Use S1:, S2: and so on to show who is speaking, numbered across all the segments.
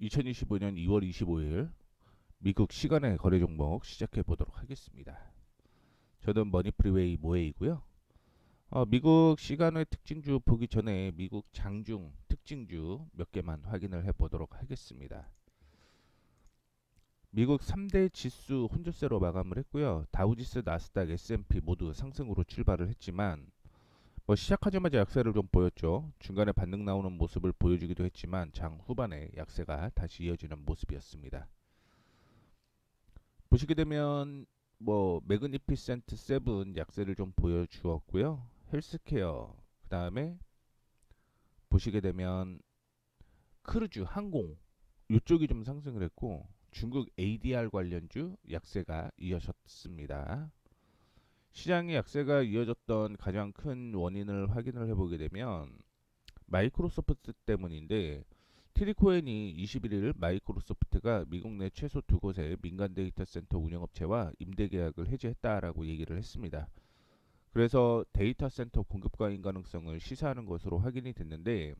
S1: 2025년 2월 25일 미국 시간의 거래 종목 시작해 보도록 하겠습니다. 저는 머니프리웨이 모에이고요. 미국 시간의 특징주 보기 전에 미국 장중 특징주 몇 개만 확인을 해 보도록 하겠습니다. 미국 3대 지수 혼조세로 마감을 했고요. 다우지수, 나스닥, S&P 모두 상승으로 출발을 했지만 시작하자마자 약세를 좀 보였죠. 중간에 반등 나오는 모습을 보여주기도 했지만 장 후반에 약세가 다시 이어지는 모습이었습니다. 보시게 되면 매그니피센트 세븐 약세를 좀 보여주었고요. 헬스케어 그 다음에 보시게 되면 크루즈 항공 이쪽이 좀 상승을 했고 중국 ADR 관련주 약세가 이어졌습니다. 시장의 약세가 이어졌던 가장 큰 원인을 확인을 해보게 되면 마이크로소프트 때문인데 트리코엔이 21일 마이크로소프트가 미국 내 최소 두 곳의 민간 데이터 센터 운영업체와 임대 계약을 해지했다라고 얘기를 했습니다. 그래서 데이터 센터 공급 과잉 가능성을 시사하는 것으로 확인이 됐는데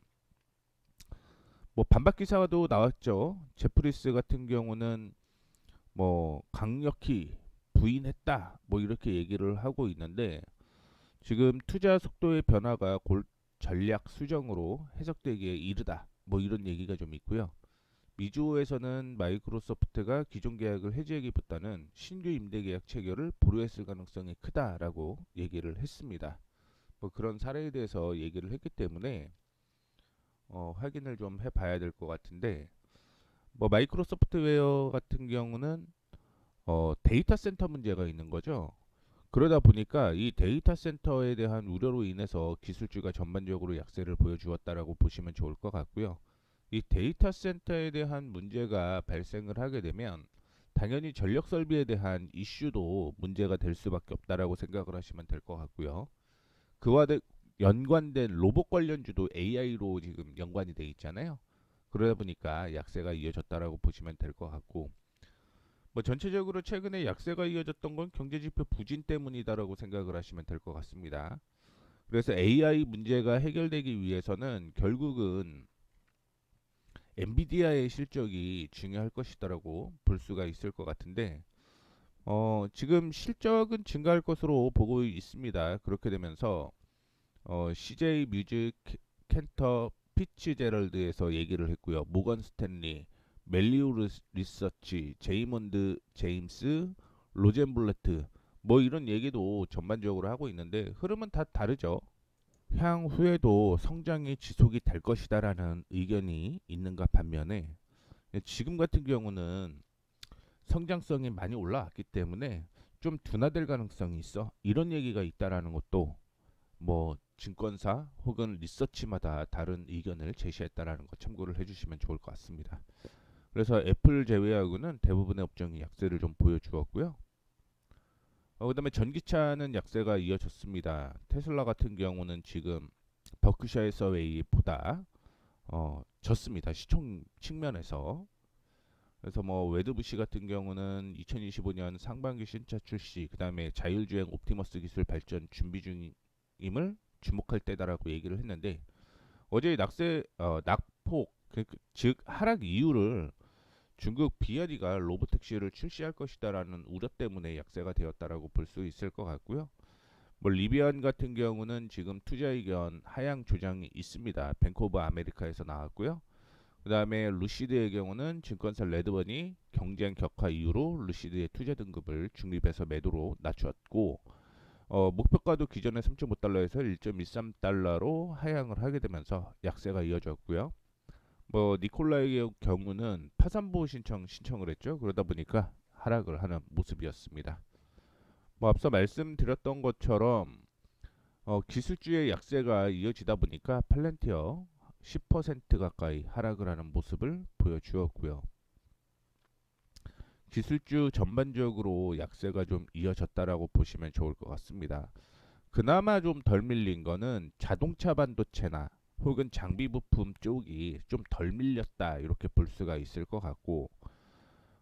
S1: 반박 기사도 나왔죠. 제프리스 같은 경우는 강력히 부인했다 이렇게 얘기를 하고 있는데 지금 투자 속도의 변화가 전략 수정으로 해석되기에 이르다 이런 얘기가 좀 있고요. 미주에서는 마이크로소프트가 기존 계약을 해지하기보다는 신규 임대 계약 체결을 보류했을 가능성이 크다라고 얘기를 했습니다. 그런 사례에 대해서 얘기를 했기 때문에 확인을 좀 해봐야 될 것 같은데 마이크로 소프트웨어 같은 경우는 데이터 센터 문제가 있는 거죠. 그러다 보니까 이 데이터 센터에 대한 우려로 인해서 기술주가 전반적으로 약세를 보여주었다라고 보시면 좋을 것 같고요. 이 데이터 센터에 대한 문제가 발생을 하게 되면 당연히 전력 설비에 대한 이슈도 문제가 될 수밖에 없다라고 생각을 하시면 될 것 같고요. 그와 연관된 로봇 관련주도 AI로 지금 연관이 돼 있잖아요. 그러다 보니까 약세가 이어졌다라고 보시면 될 것 같고 전체적으로 최근에 약세가 이어졌던 건 경제지표 부진 때문이다라고 생각을 하시면 될 것 같습니다. 그래서 AI 문제가 해결되기 위해서는 결국은 엔비디아의 실적이 중요할 것이다라고 볼 수가 있을 것 같은데 지금 실적은 증가할 것으로 보고 있습니다. 그렇게 되면서 CJ 뮤직, 캔터, 피츠제럴드에서 얘기를 했고요. 모건 스탠리, 멜리우 리서치, 제이몬드 제임스, 로젠블레트 이런 얘기도 전반적으로 하고 있는데 흐름은 다 다르죠. 향후에도 성장이 지속이 될 것이다라는 의견이 있는가 반면에 지금 같은 경우는 성장성이 많이 올라왔기 때문에 좀 둔화될 가능성이 있어. 이런 얘기가 있다라는 것도 증권사 혹은 리서치마다 다른 의견을 제시했다라는 거 참고를 해주시면 좋을 것 같습니다. 그래서 애플 제외하고는 대부분의 업종이 약세를 좀 보여주었고요. 그다음에 전기차는 약세가 이어졌습니다. 테슬라 같은 경우는 지금 버크셔 서웨이보다 졌습니다. 시총 측면에서. 그래서 웨드부시 같은 경우는 2025년 상반기 신차 출시, 그다음에 자율주행 옵티머스 기술 발전 준비 중임을 주목할 때다라고 얘기를 했는데 어제 낙폭 즉 하락 이유를 중국 비아디가 로보택시를 출시할 것이다라는 우려 때문에 약세가 되었다라고 볼 수 있을 것 같고요. 리비안 같은 경우는 지금 투자 의견 하향 조정이 있습니다. 뱅크 오브 아메리카에서 나왔고요. 그 다음에 루시드의 경우는 증권사 레드번이 경쟁 격화 이후로 루시드의 투자 등급을 중립에서 매도로 낮췄고 목표가도 기존의 3.5달러에서 1.13달러로 하향을 하게 되면서 약세가 이어졌고요. 니콜라의 경우는 파산보호 신청을 했죠. 그러다 보니까 하락을 하는 모습이었습니다. 앞서 말씀드렸던 것처럼 기술주의 약세가 이어지다 보니까 팔렌티어 10% 가까이 하락을 하는 모습을 보여주었고요. 기술주 전반적으로 약세가 좀 이어졌다라고 보시면 좋을 것 같습니다. 그나마 좀 덜 밀린 거는 자동차 반도체나 혹은 장비 부품 쪽이 좀 덜 밀렸다 이렇게 볼 수가 있을 것 같고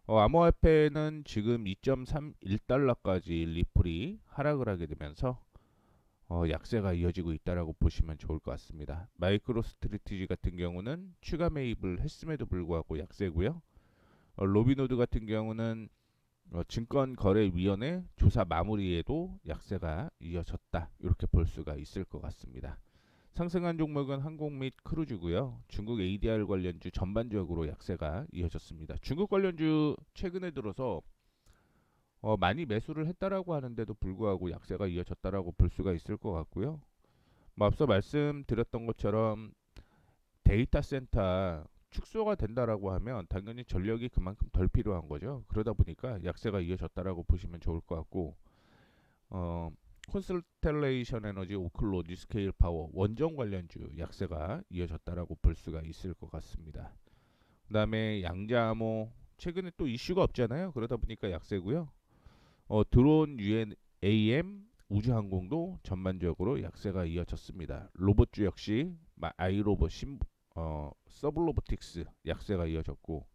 S1: 암호화폐는 지금 2.31달러까지 리플이 하락을 하게 되면서 약세가 이어지고 있다라고 보시면 좋을 것 같습니다. 마이크로 스트래티지 같은 경우는 추가 매입을 했음에도 불구하고 약세고요. 로비노드 같은 경우는 증권거래위원회 조사 마무리에도 약세가 이어졌다. 이렇게 볼 수가 있을 것 같습니다. 상승한 종목은 항공 및 크루즈고요. 중국 ADR 관련주 전반적으로 약세가 이어졌습니다. 중국 관련주 최근에 들어서 많이 매수를 했다라고 하는데도 불구하고 약세가 이어졌다라고 볼 수가 있을 것 같고요. 앞서 말씀드렸던 것처럼 데이터 센터 축소가 된다라고 하면 당연히 전력이 그만큼 덜 필요한 거죠. 그러다 보니까 약세가 이어졌다라고 보시면 좋을 것 같고, 어, 콘스텔레이션 에너지, 오클로, 뉴스케일 파워, 원전 관련주 약세가 이어졌다라고 볼 수가 있을 것 같습니다. 그다음에 양자암호 최근에 또 이슈가 없잖아요. 그러다 보니까 약세고요. 드론, UNAM, 우주항공도 전반적으로 약세가 이어졌습니다. 로봇주 역시 아이로봇, 서블로보틱스 약세가 이어졌고,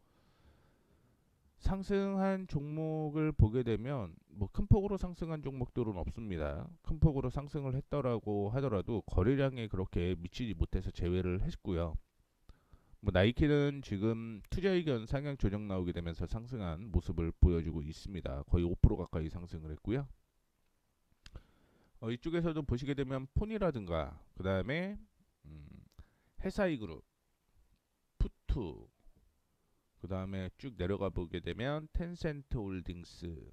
S1: 상승한 종목을 보게 되면 뭐 큰 폭으로 상승한 종목들은 없습니다. 큰 폭으로 상승을 했더라고 하더라도 거래량에 그렇게 미치지 못해서 제외를 했고요. 뭐 나이키는 지금 투자 의견 상향 조정 나오게 되면서 상승한 모습을 보여주고 있습니다. 거의 5% 가까이 상승을 했고요. 이쪽에서도 보시게 되면 폰이라든가 그 다음에 해사이그룹, 푸투, 그 다음에 쭉 내려가 보게 되면 텐센트 홀딩스,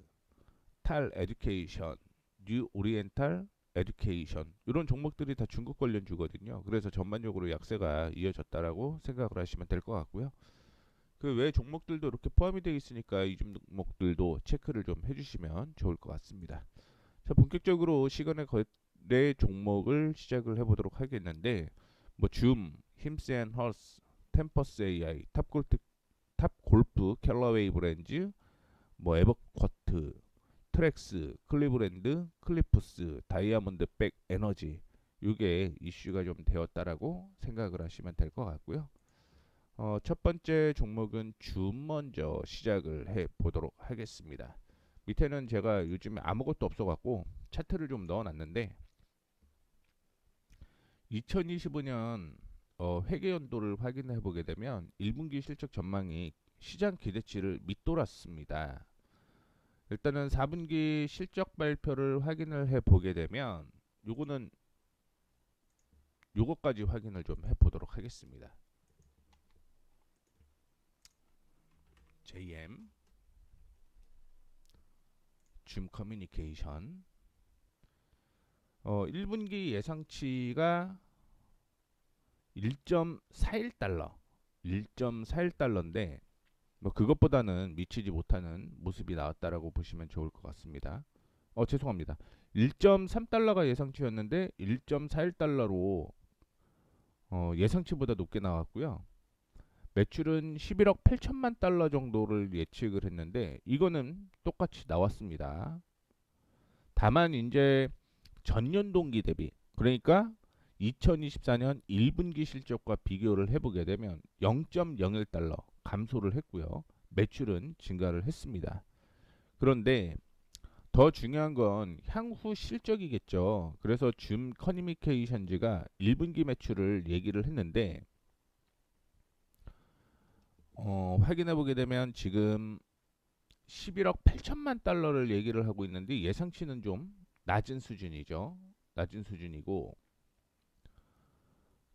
S1: 탈 에듀케이션, 뉴 오리엔탈 에듀케이션 이런 종목들이 다 중국 관련주거든요. 그래서 전반적으로 약세가 이어졌다라고 생각을 하시면 될 것 같고요. 그 외 종목들도 이렇게 포함이 되어 있으니까 이 종목들도 체크를 좀 해주시면 좋을 것 같습니다. 자, 본격적으로 시간의 거래 종목을 시작을 해보도록 하겠는데, 뭐 줌, 힘스앤허스, 템퍼스 AI, 탑골프, 캘러웨이 브랜즈, 뭐 에버쿼트, 트랙스, 클리브랜드, 클리프스, 다이아몬드백 에너지 이게 이슈가 좀 되었다라고 생각을 하시면 될 것 같고요. 첫 번째 종목은 줌 먼저 시작을 해 보도록 하겠습니다. 밑에는 제가 요즘에 아무것도 없어갖고 차트를 좀 넣어놨는데 2025년 회계연도를 확인해 보게 되면 1분기 실적 전망이 시장 기대치를 밑돌았습니다. 일단은 4분기 실적 발표를 확인을 해 보게 되면 요거는 요거까지 확인을 좀 해 보도록 하겠습니다. JM 줌 커뮤니케이션 1분기 예상치가 1.41달러 1.41달러인데 뭐 그것보다는 미치지 못하는 모습이 나왔다라고 보시면 좋을 것 같습니다. 죄송합니다. 1.3달러가 예상치였는데 1.41달러로 예상치보다 높게 나왔고요. 매출은 11억 8천만 달러 정도를 예측을 했는데 이거는 똑같이 나왔습니다. 다만 이제 전년 동기 대비 그러니까 2024년 1분기 실적과 비교를 해보게 되면 0.01달러 감소를 했고요. 매출은 증가를 했습니다. 그런데 더 중요한 건 향후 실적이겠죠. 그래서 줌 커뮤니케이션즈가 1분기 매출을 얘기를 했는데 확인해 보게 되면 지금 11억 8천만 달러를 얘기를 하고 있는데 예상치는 좀 낮은 수준이죠. 낮은 수준이고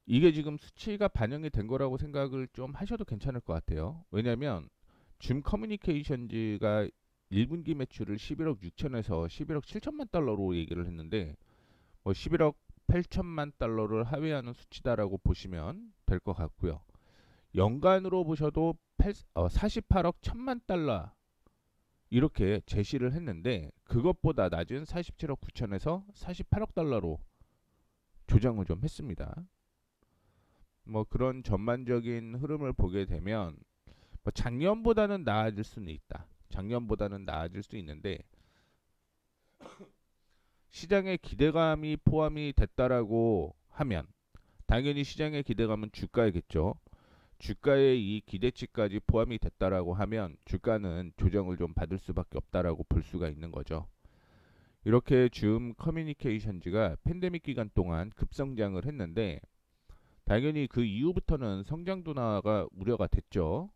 S1: 이게 지금 수치가 반영이 된 거라고 생각을 좀 하셔도 괜찮을 것 같아요. 왜냐하면 줌 커뮤니케이션즈가 1분기 매출을 11억 6천에서 11억 7천만 달러로 얘기를 했는데 뭐 11억 8천만 달러를 하회하는 수치다라고 보시면 될 것 같고요. 연간으로 보셔도 48억 1천만 달러 이렇게 제시를 했는데 그것보다 낮은 47억 9천에서 48억 달러로 조정을 좀 했습니다. 뭐 그런 전반적인 흐름을 보게 되면 뭐 작년보다는 나아질 수는 있다. 작년보다는 나아질 수 있는데 시장의 기대감이 포함이 됐다라고 하면 당연히 시장의 기대감은 주가이겠죠. 주가의 이 기대치까지 포함이 됐다라고 하면 주가는 조정을 좀 받을 수밖에 없다라고 볼 수가 있는 거죠. 이렇게 줌 커뮤니케이션즈가 팬데믹 기간 동안 급성장을 했는데 당연히 그 이후부터는 성장 둔화가 우려가 됐죠.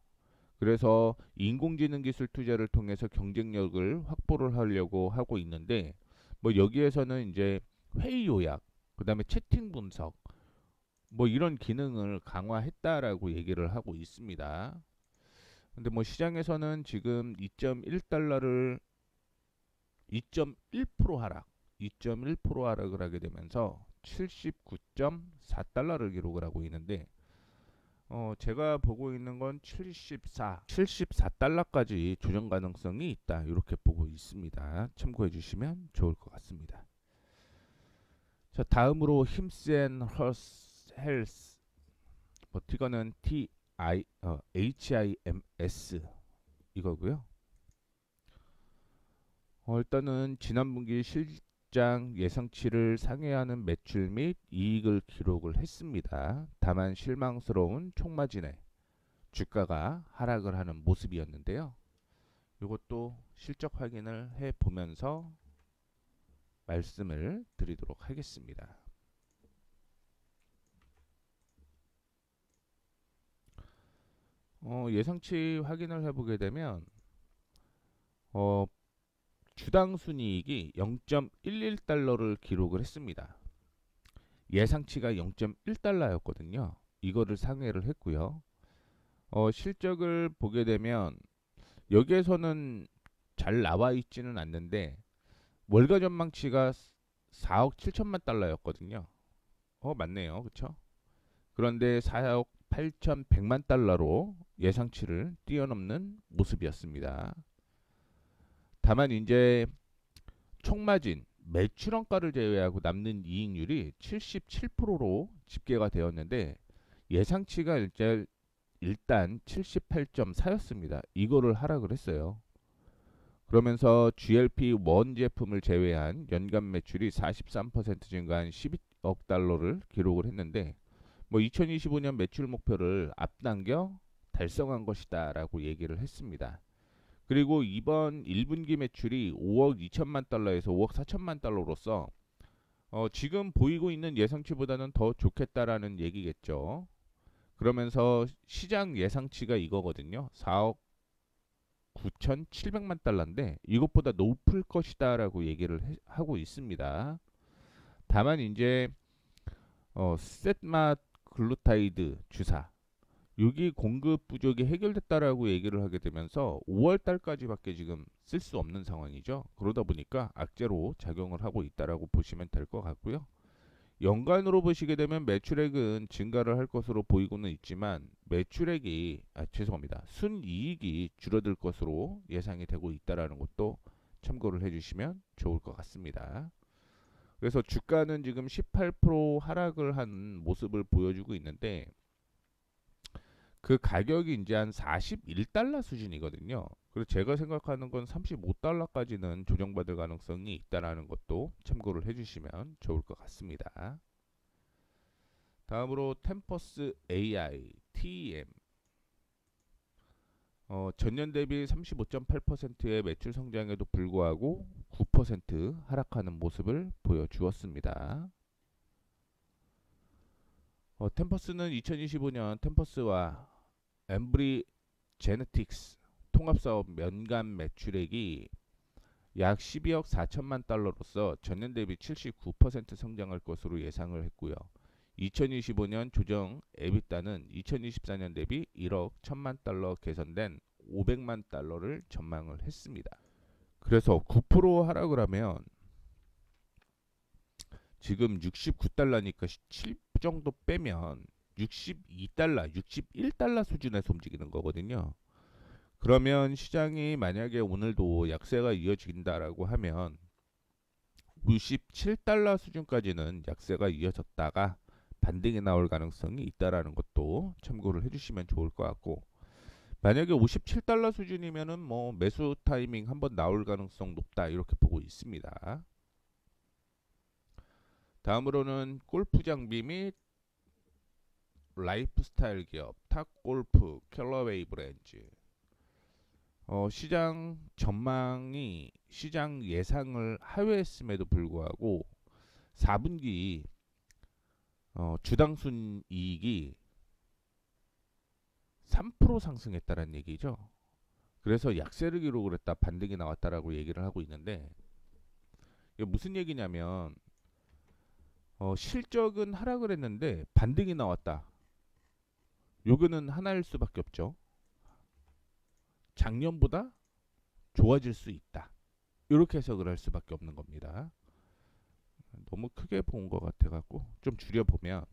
S1: 그래서 인공지능 기술 투자를 통해서 경쟁력을 확보를 하려고 하고 있는데 뭐 여기에서는 이제 회의 요약, 그다음에 채팅 분석 뭐 이런 기능을 강화했다라고 얘기를 하고 있습니다. 근데 뭐 시장에서는 지금 2.1달러를 2.1% 하락, 2.1% 하락을 하게 되면서 79.4달러를 기록을 하고 있는데 제가 보고 있는 건 74달러까지 조정 가능성이 있다. 이렇게 보고 있습니다. 참고해 주시면 좋을 것 같습니다. 자, 다음으로 힘센 헐스 헬스 티거는 HIMS 이거고요. 일단은 지난 분기 실장 예상치를 상회하는 매출 및 이익을 기록을 했습니다. 다만 실망스러운 총마진에 주가가 하락을 하는 모습이었는데요. 이것도 실적 확인을 해 보면서 말씀을 드리도록 하겠습니다. 예상치 확인을 해보게 되면 어, 주당 순이익이 0.11달러를 기록을 했습니다. 예상치가 0.1달러였거든요. 이거를 상회를 했고요. 실적을 보게 되면 여기에서는 잘 나와 있지는 않는데 월가 전망치가 4억 7천만 달러였거든요. 맞네요. 그쵸? 그런데 4억 8,100만 달러로 예상치를 뛰어넘는 모습이었습니다. 다만 이제 총마진, 매출원가를 제외하고 남는 이익률이 77%로 집계가 되었는데 예상치가 일단 78.4였습니다. 이거를 하락을 했어요. 그러면서 GLP-1 제품을 제외한 연간 매출이 43% 증가한 12억 달러를 기록을 했는데 뭐 2025년 매출 목표를 앞당겨 달성한 것이다라고 얘기를 했습니다. 그리고 이번 1분기 매출이 5억 2천만 달러에서 5억 4천만 달러로서 지금 보이고 있는 예상치보다는 더 좋겠다라는 얘기겠죠. 그러면서 시장 예상치가 이거거든요. 4억 9,700만 달러인데 이것보다 높을 것이다라고 얘기를 하고 있습니다. 다만 이제 셋마 글루타이드 주사 여기 공급 부족이 해결됐다라고 얘기를 하게 되면서 5월 달까지밖에 지금 쓸 수 없는 상황이죠. 그러다 보니까 악재로 작용을 하고 있다라고 보시면 될 것 같고요. 연간으로 보시게 되면 매출액은 증가를 할 것으로 보이고는 있지만 죄송합니다. 순이익이 줄어들 것으로 예상이 되고 있다라는 것도 참고를 해주시면 좋을 것 같습니다. 그래서 주가는 지금 18% 하락을 한 모습을 보여주고 있는데 그 가격이 이제 한 41달러 수준이거든요. 그래서 제가 생각하는 건 35달러까지는 조정받을 가능성이 있다라는 것도 참고를 해주시면 좋을 것 같습니다. 다음으로 템퍼스 AI TEM 전년 대비 35.8%의 매출 성장에도 불구하고 9% 하락하는 모습을 보여주었습니다. 템퍼스는 2025년 템퍼스와 엠브리 제네틱스 통합사업 연간 매출액이 약 12억 4천만 달러로서 전년 대비 79% 성장할 것으로 예상을 했고요. 2025년 조정 에비타는 2024년 대비 1억 1천만 달러 개선된 500만 달러를 전망을 했습니다. 그래서 9% 하락을 하면 지금 69달러니까 7 정도 빼면 62달러, 61달러 수준에서 움직이는 거거든요. 그러면 시장이 만약에 오늘도 약세가 이어진다라고 하면 67달러 수준까지는 약세가 이어졌다가 반등이 나올 가능성이 있다라는 것도 참고를 해주시면 좋을 것 같고 만약에 57달러 수준이면은 뭐 매수 타이밍 한번 나올 가능성 높다 이렇게 보고 있습니다. 다음으로는 골프 장비 및 라이프스타일 기업 탁골프 캘러웨이 브랜드 시장 전망이 시장 예상을 하회했음에도 불구하고 4분기 주당 순이익이 3% 상승했다는 얘기죠. 그래서 약세를 기록을 했다, 반등이 나왔다라고 얘기를 하고 있는데, 이게 무슨 얘기냐면 실적은 하락을 했는데 반등이 나왔다. 요거는 하나일 수밖에 없죠. 작년보다 좋아질 수 있다. 이렇게 해석을 할 수밖에 없는 겁니다. 너무 크게 본 것 같아갖고 좀 줄여보면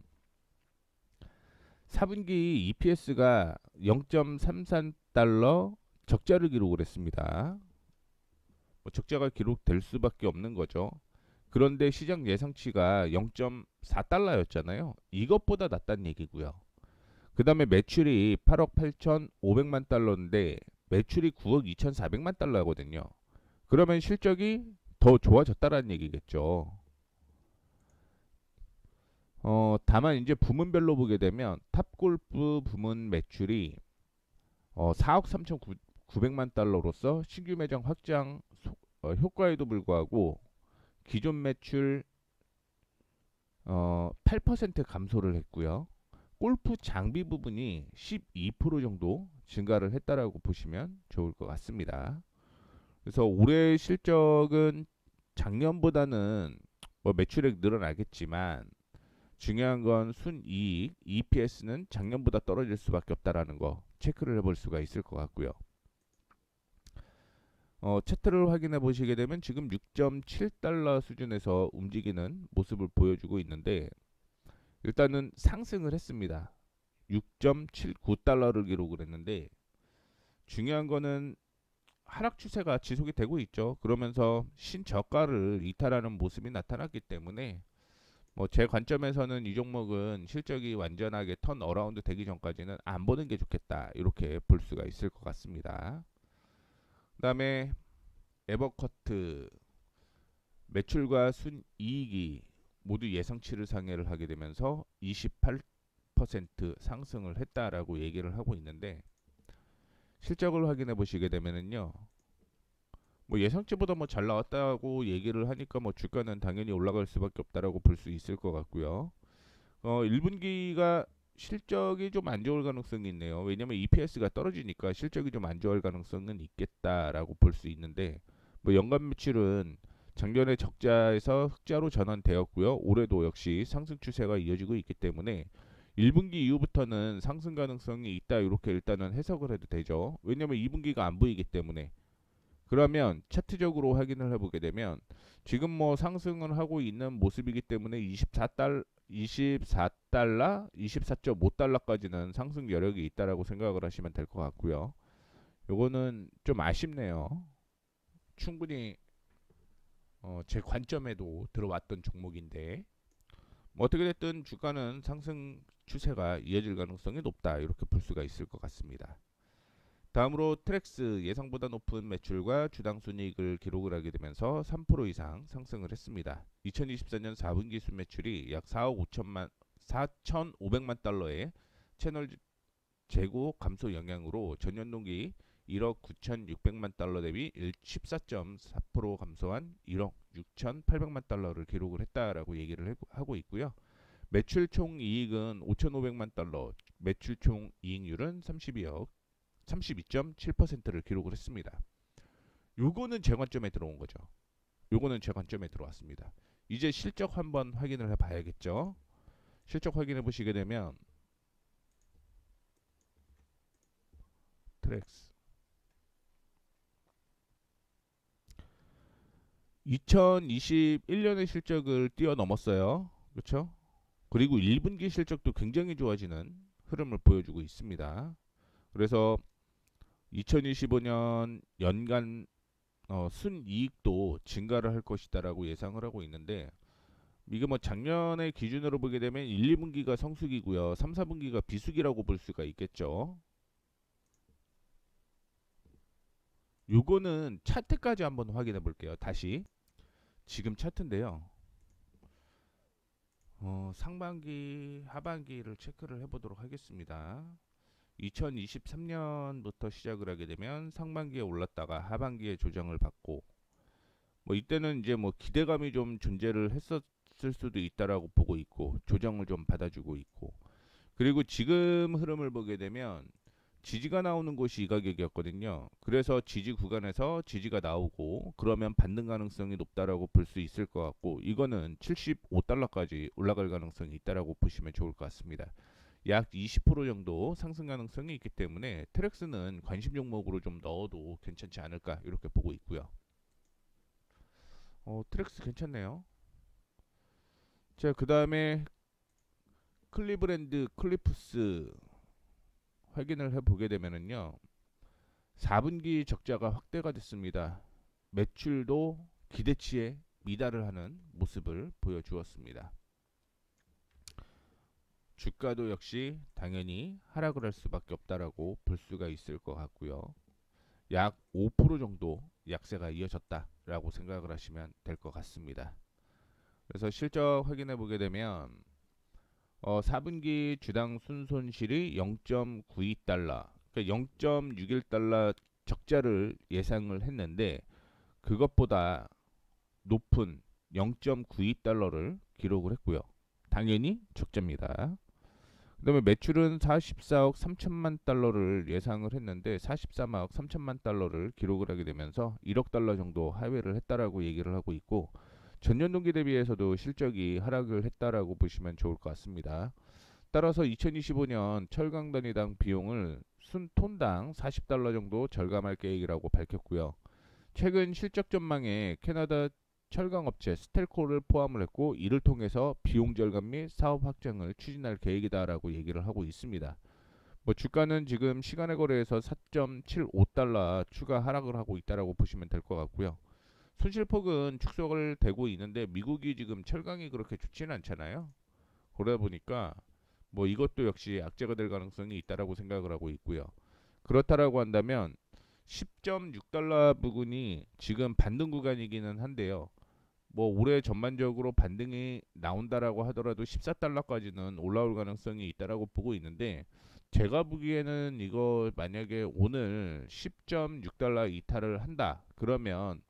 S1: 4분기 EPS가 0.33달러 적자를 기록을 했습니다. 적자가 기록될 수밖에 없는 거죠. 그런데 시장 예상치가 0.4달러였잖아요. 이것보다 낫다는 얘기고요. 그 다음에 매출이 8억 8,500만 달러인데 매출이 9억 2,400만 달러거든요. 그러면 실적이 더 좋아졌다라는 얘기겠죠. 다만 이제 부문별로 보게 되면 탑골프 부문 매출이 4억 3,900만 달러로서 신규 매장 확장 효과에도 불구하고 기존 매출 8% 감소를 했고요. 골프 장비 부분이 12% 정도 증가를 했다라고 보시면 좋을 것 같습니다. 그래서 올해 실적은 작년보다는 뭐 매출액 늘어나겠지만 중요한 건 순이익 EPS는 작년보다 떨어질 수밖에 없다라는 거 체크를 해볼 수가 있을 것 같고요. 차트를 확인해 보시게 되면 지금 6.7달러 수준에서 움직이는 모습을 보여주고 있는데 일단은 상승을 했습니다. 6.79달러를 기록을 했는데 중요한 거는 하락 추세가 지속이 되고 있죠. 그러면서 신저가를 이탈하는 모습이 나타났기 때문에 뭐 제 관점에서는 이 종목은 실적이 완전하게 턴 어라운드 되기 전까지는 안 보는 게 좋겠다. 이렇게 볼 수가 있을 것 같습니다. 그다음에 에버커트 매출과 순이익이 모두 예상치를 상회를 하게 되면서 28% 상승을 했다라고 얘기를 하고 있는데 실적을 확인해 보시게 되면은요. 뭐 예상치보다 뭐 잘 나왔다고 얘기를 하니까 뭐 주가는 당연히 올라갈 수밖에 없다라고 볼 수 있을 것 같고요. 1분기가 실적이 좀 안 좋을 가능성이 있네요. 왜냐면 EPS가 떨어지니까 실적이 좀 안 좋을 가능성은 있겠다라고 볼 수 있는데 뭐 연간 매출은 작년에 적자에서 흑자로 전환되었고요. 올해도 역시 상승 추세가 이어지고 있기 때문에 1분기 이후부터는 상승 가능성이 있다 이렇게 일단은 해석을 해도 되죠. 왜냐면 2분기가 안 보이기 때문에. 그러면 차트적으로 확인을 해보게 되면 지금 뭐 상승을 하고 있는 모습이기 때문에 24달러, 24.5달러까지는 상승 여력이 있다라고 생각을 하시면 될 것 같고요. 요거는 좀 아쉽네요. 충분히 제 관점에도 들어왔던 종목인데 뭐 어떻게 됐든 주가는 상승 추세가 이어질 가능성이 높다 이렇게 볼 수가 있을 것 같습니다. 다음으로 트랙스 예상보다 높은 매출과 주당 순이익을 기록을 하게 되면서 3% 이상 상승을 했습니다. 2024년 4분기 순매출이 약 4,500만 달러의 채널 재고 감소 영향으로 전년 동기 1억 9,600만 달러 대비 14.4% 감소한 1억 6,800만 달러를 기록을 했다라고 얘기를 하고 있고요. 매출 총 이익은 5,500만 달러, 매출 총 이익률은 32.7%를 기록을 했습니다. 요거는 제 관점에 들어온 거죠. 요거는 제 관점에 들어왔습니다. 이제 실적 한번 확인을 해봐야겠죠. 실적 확인해 보시게 되면 트랙스 2021년의 실적을 뛰어넘었어요. 그렇죠? 그리고 1분기 실적도 굉장히 좋아지는 흐름을 보여주고 있습니다. 그래서 2025년 연간 순이익도 증가를 할 것이다라고 예상을 하고 있는데 이게 뭐 작년의 기준으로 보게 되면 1, 2분기가 성수기고요. 3, 4분기가 비수기라고 볼 수가 있겠죠. 요거는 차트까지 한번 확인해 볼게요. 다시 지금 차트인데요. 상반기, 하반기를 체크를 해보도록 하겠습니다. 2023년부터 시작을 하게 되면 상반기에 올랐다가 하반기에 조정을 받고, 뭐 이때는 이제 뭐 기대감이 좀 존재를 했었을 수도 있다라고 보고 있고, 조정을 좀 받아주고 있고, 그리고 지금 흐름을 보게 되면 지지가 나오는 곳이 이 가격이었거든요. 그래서 지지 구간에서 지지가 나오고 그러면 반등 가능성이 높다라고 볼 수 있을 것 같고, 이거는 75달러까지 올라갈 가능성이 있다라고 보시면 좋을 것 같습니다. 약 20% 정도 상승 가능성이 있기 때문에 트랙스는 관심 종목으로 좀 넣어도 괜찮지 않을까 이렇게 보고 있고요. 트랙스 괜찮네요. 자, 그 다음에 클리브랜드 클리프스 확인을 해보게 되면은요, 4분기 적자가 확대가 됐습니다. 매출도 기대치에 미달을 하는 모습을 보여주었습니다. 주가도 역시 당연히 하락을 할 수밖에 없다라고 볼 수가 있을 것 같고요. 약 5% 정도 약세가 이어졌다라고 생각을 하시면 될 것 같습니다. 그래서 실적 확인해 보게 되면 4분기 주당 순손실이 0.92달러, 그러니까 0.61달러 적자를 예상을 했는데 그것보다 높은 0.92달러를 기록을 했고요. 당연히 적자입니다. 그다음에 매출은 44억 3천만 달러를 예상을 했는데 44억 3천만 달러를 기록을 하게 되면서 1억 달러 정도 하회를 했다라고 얘기를 하고 있고, 전년 동기 대비해서도 실적이 하락을 했다라고 보시면 좋을 것 같습니다. 따라서 2025년 철강 단위당 비용을 순 톤당 40달러 정도 절감할 계획이라고 밝혔고요. 최근 실적 전망에 캐나다 철강업체 스텔코를 포함을 했고, 이를 통해서 비용 절감 및 사업 확장을 추진할 계획이다라고 얘기를 하고 있습니다. 뭐 주가는 지금 시간의 거래에서 4.75달러 추가 하락을 하고 있다라고 보시면 될 것 같고요. 손실폭은 축소를 되고 있는데 미국이 지금 철강이 그렇게 좋지는 않잖아요. 그러다 보니까 뭐 이것도 역시 악재가 될 가능성이 있다라고 생각을 하고 있고요. 그렇다라고 한다면 10.6달러 부근이 지금 반등 구간이기는 한데요. 뭐 올해 전반적으로 반등이 나온다라고 하더라도 14달러까지는 올라올 가능성이 있다라고 보고 있는데, 제가 보기에는 이거 만약에 오늘 10.6달러 이탈을 한다 그러면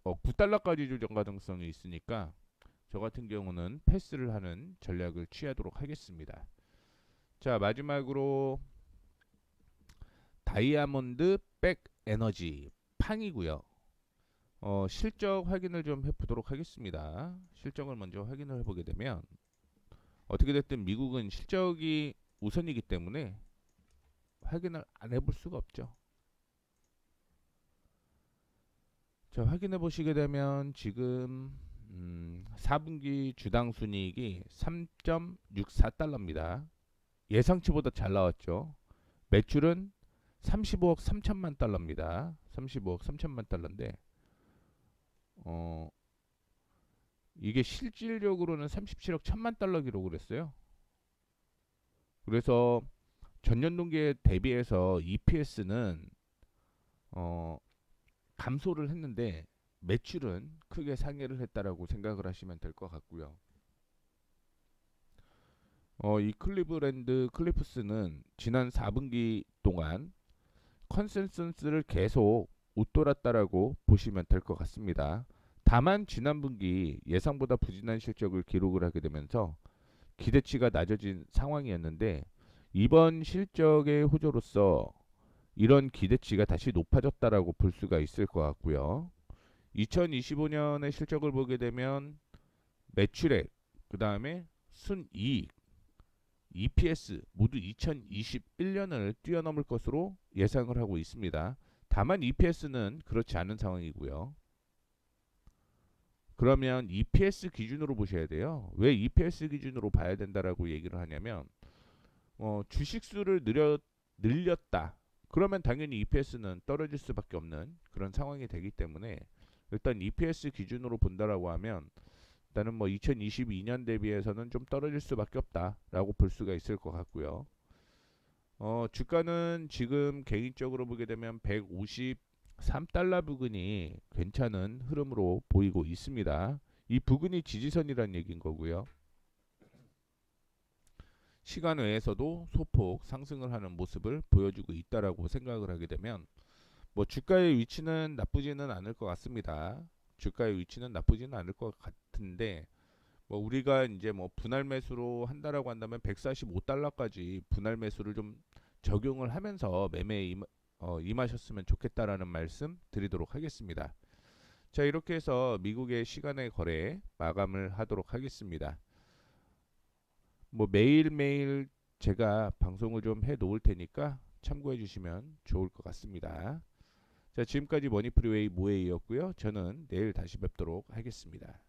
S1: 9달러까지 조정 가능성이 있으니까 저 같은 경우는 패스를 하는 전략을 취하도록 하겠습니다. 자, 마지막으로 다이아몬드 백 에너지 팡이고요. 실적 확인을 좀 해보도록 하겠습니다. 실적을 먼저 확인을 해보게 되면 어떻게 됐든 미국은 실적이 우선이기 때문에 확인을 안 해볼 수가 없죠. 자, 확인해 보시게 되면 지금 4분기 주당 순이익이 3.64달러입니다. 예상치보다 잘 나왔죠. 매출은 35억 3천만 달러입니다. 35억 3천만 달러인데 어, 이게 실질적으로는 37억 1천만 달러 기록을 했어요. 그래서 전년 동기에 대비해서 EPS는 어, 감소를 했는데 매출은 크게 상회를 했다라고 생각을 하시면 될 것 같고요. 이 클리브랜드 클리프스는 지난 4분기 동안 컨센서스를 계속 웃돌았다라고 보시면 될 것 같습니다. 다만 지난 분기 예상보다 부진한 실적을 기록을 하게 되면서 기대치가 낮아진 상황이었는데, 이번 실적의 호조로서 이런 기대치가 다시 높아졌다라고 볼 수가 있을 것 같고요. 2025년의 실적을 보게 되면 매출액, 그 다음에 순이익, EPS 모두 2021년을 뛰어넘을 것으로 예상을 하고 있습니다. 다만 EPS는 그렇지 않은 상황이고요. 그러면 EPS 기준으로 보셔야 돼요. 왜 EPS 기준으로 봐야 된다라고 얘기를 하냐면 주식 수를 늘렸다. 그러면 당연히 EPS는 떨어질 수밖에 없는 그런 상황이 되기 때문에 일단 EPS 기준으로 본다라고 하면 일단은 뭐 2022년 대비해서는 좀 떨어질 수밖에 없다라고 볼 수가 있을 것 같고요. 주가는 지금 개인적으로 보게 되면 153달러 부근이 괜찮은 흐름으로 보이고 있습니다. 이 부근이 지지선이라는 얘기인 거고요. 시간 외에서도 소폭 상승을 하는 모습을 보여주고 있다라고 생각을 하게 되면 뭐 주가의 위치는 나쁘지는 않을 것 같습니다. 주가의 위치는 나쁘지는 않을 것 같은데 뭐 우리가 이제 뭐 분할 매수로 한다라고 한다면 145달러까지 분할 매수를 좀 적용을 하면서 매매에 임하셨으면 좋겠다라는 말씀 드리도록 하겠습니다. 자, 이렇게 해서 미국의 시간의 거래 마감을 하도록 하겠습니다. 뭐 매일매일 제가 방송을 좀 해 놓을 테니까 참고해 주시면 좋을 것 같습니다. 자, 지금까지 머니프리웨이 모에이였고요. 저는 내일 다시 뵙도록 하겠습니다.